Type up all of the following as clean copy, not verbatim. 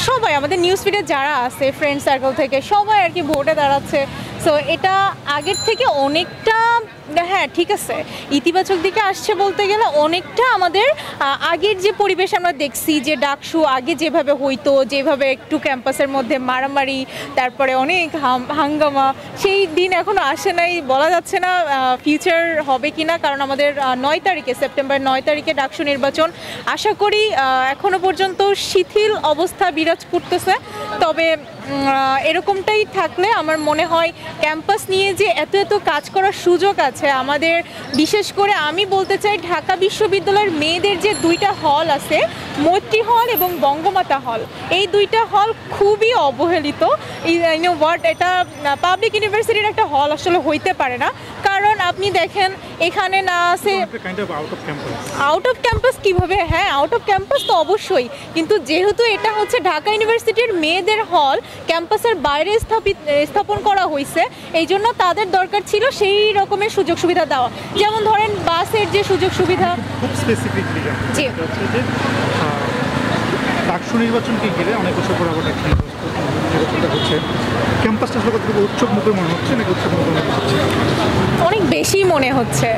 সবাই আমাদের নিউজ ফিডে যারা আছে ফ্রেন্ড সার্কেল থেকে সবাই আর কি ভোটে দাঁড়াচ্ছে। সো এটা আগের থেকে অনেকটা, হ্যাঁ ঠিক আছে, ইতিবাচক দিকে আসছে বলতে গেলে অনেকটা আমাদের আগের যে পরিবেশ আমরা দেখছি, যে ডাকসু আগে যেভাবে হইতো, যেভাবে একটু ক্যাম্পাসের মধ্যে মারামারি, তারপরে অনেক হাঙ্গামা, সেই দিন এখনও আসে নাই, বলা যাচ্ছে না ফিউচার হবে কি না। কারণ আমাদের 9 তারিখে, সেপ্টেম্বর 9 তারিখে ডাকসু নির্বাচন। আশা করি এখনও পর্যন্ত শিথিল অবস্থা বিরাজ করতেছে, তবে এরকমটাই থাকলে আমার মনে হয় ক্যাম্পাস নিয়ে যে এত এত কাজ করার সুযোগ আছে আমাদের। বিশেষ করে আমি বলতে চাই ঢাকা বিশ্ববিদ্যালয়ের মেয়েদের যে 2টা হল আছে, মৈত্রী হল এবং বঙ্গমাতা হল, এই 2টা হল খুবই অবহেলিত। এটা পাবলিক ইউনিভার্সিটির একটা হল আসলে হইতে পারে না, কারণ আপনি দেখেন এখানে না আছে আউট অফ ক্যাম্পাস কিভাবে, হ্যাঁ আউট অফ ক্যাম্পাস তো অবশ্যই, কিন্তু যেহেতু এটা হচ্ছে ঢাকা ইউনিভার্সিটির মেয়েদের হল, ক্যাম্পাসের বাইরে স্থাপন করা হয়েছে, এই জন্য তাদের দরকার ছিল সেই রকমের সুযোগ সুবিধা দেওয়া। যেমন ধরেন বাসের যে সুযোগ সুবিধা, খুব স্পেসিফিকলি জি ডাকসু নির্বাচনকে ঘিরে অনেক বছর পর আবার ডাকসু নির্বাচনটা হচ্ছে, ক্যাম্পাসটা আসলে কতটুকু উৎসব মুখের মনে হচ্ছে নাকি উৎসব মুখের মনে হচ্ছে? অনেক বেশি মনে হচ্ছে,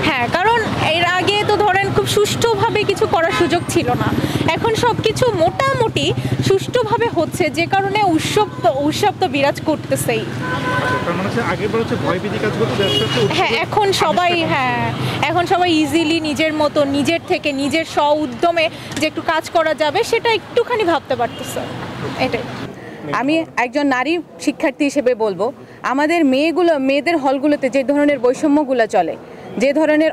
হ্যাঁ, কারণ এর আগে তো ধরেন খুব সুষ্ঠুভাবে কিছু করার সুযোগ ছিল না, এখন সব কিছু মোটামুটি সুষ্ঠুভাবে হচ্ছে, যে কারণে উৎসব তো বিরাজ করতেছেই। হ্যাঁ এখন সবাই ইজিলি নিজের মতো নিজের থেকে নিজের স্ব উদ্যমে যে একটু কাজ করা যাবে সেটা একটুখানি ভাবতে পারতেছে, এটাই। আমি একজন নারী শিক্ষার্থী হিসেবে বলবো, আমাদের মেয়েদের হলগুলোতে যে ধরনের বৈষম্যগুলো চলে, যে ধরনের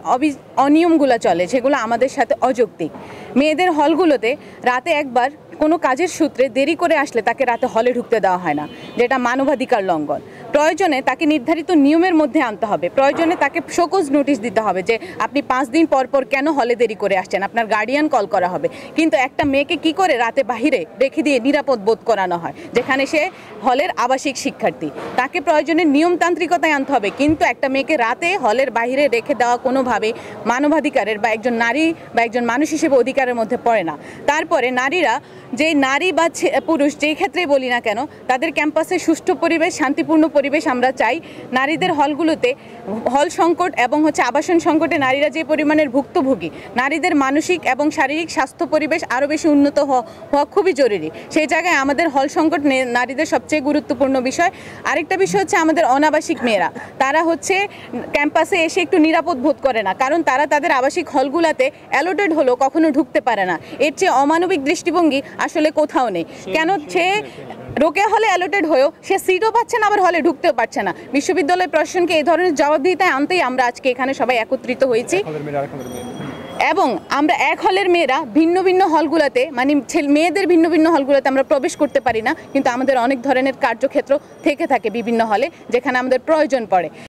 অনিয়মগুলো চলে, সেগুলো আমাদের সাথে অযৌক্তিক। মেয়েদের হলগুলোতে রাতে একবার কোনো কাজের সূত্রে দেরি করে আসলে তাকে রাতে হলে ঢুকতে দেওয়া হয় না, যেটা মানবাধিকার লঙ্ঘন। প্রয়োজনে তাকে নির্ধারিত নিয়মের মধ্যে আনতে হবে, প্রয়োজনে তাকে শোকজ নোটিশ দিতে হবে যে আপনি 5 দিন পর পর কেন হলে দেরি করে আসছেন, আপনার গার্ডিয়ান কল করা হবে। কিন্তু একটা মেয়েকে কি করে রাতে বাহিরে রেখে দিয়ে নিরাপদ বোধ করানো হয়, যেখানে সে হলের আবাসিক শিক্ষার্থী, তাকে প্রয়োজনে নিয়মতান্ত্রিকতায় আনতে হবে। কিন্তু একটা মেয়েকে রাতে হলের বাহিরে রেখে দেওয়া কোনোভাবে মানবাধিকারের বা একজন নারী বা একজন মানুষ হিসেবে অধিকারের মধ্যে পড়ে না। তারপরে নারীরা, যে নারী বা পুরুষ যেই ক্ষেত্রেই বলি না কেন, তাদের ক্যাম্পাসে সুষ্ঠু পরিবেশ, শান্তিপূর্ণ পরিবেশ আমরা চাই। নারীদের হলগুলোতে হল সংকট এবং আবাসন সংকটে নারীরা যে পরিমাণের ভুক্তভোগী, নারীদের মানসিক এবং শারীরিক স্বাস্থ্য পরিবেশ আরও বেশি উন্নত হওয়া খুবই জরুরি। সেই জায়গায় আমাদের হল সংকট নারীদের সবচেয়ে গুরুত্বপূর্ণ বিষয়। আরেকটা বিষয় হচ্ছে আমাদের অনাবাসিক মেয়েরা, তারা ক্যাম্পাসে এসে একটু নিরাপদ বোধ করে না, কারণ তারা তাদের আবাসিক হলগুলোতে অ্যালোটেড হলেও কখনো ঢুকতে পারে না। এর চেয়ে অমানবিক দৃষ্টিভঙ্গি আসলে কোথাও নেই। কেন সে রোকেয়া হলে অ্যালোটেড হয়েও সে সিটও পাচ্ছে না, আবার হলে ঢুকতেও পারছে না। বিশ্ববিদ্যালয় প্রশাসনকে এই ধরনের জবাবদিহিতায় আনতেই আমরা আজকে এখানে সবাই একত্রিত হয়েছি। এবং আমরা এক হলের মেয়েরা ভিন্ন ভিন্ন হলগুলোতে, মানে মেয়েদের ভিন্ন ভিন্ন হলগুলোতে আমরা প্রবেশ করতে পারি না, কিন্তু আমাদের অনেক ধরনের কার্যক্ষেত্র থেকে থাকে বিভিন্ন হলে, যেখানে আমাদের প্রয়োজন পড়ে।